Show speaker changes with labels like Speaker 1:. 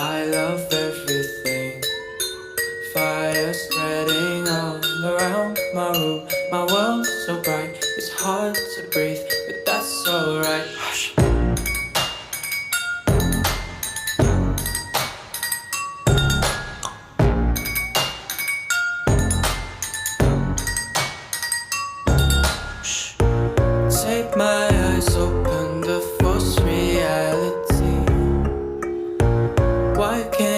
Speaker 1: I love everything. Fire spreading all around my room. My world's so bright, it's hard to breathe, but that's alright. Hush. Take my eyes open to false reality. Why can't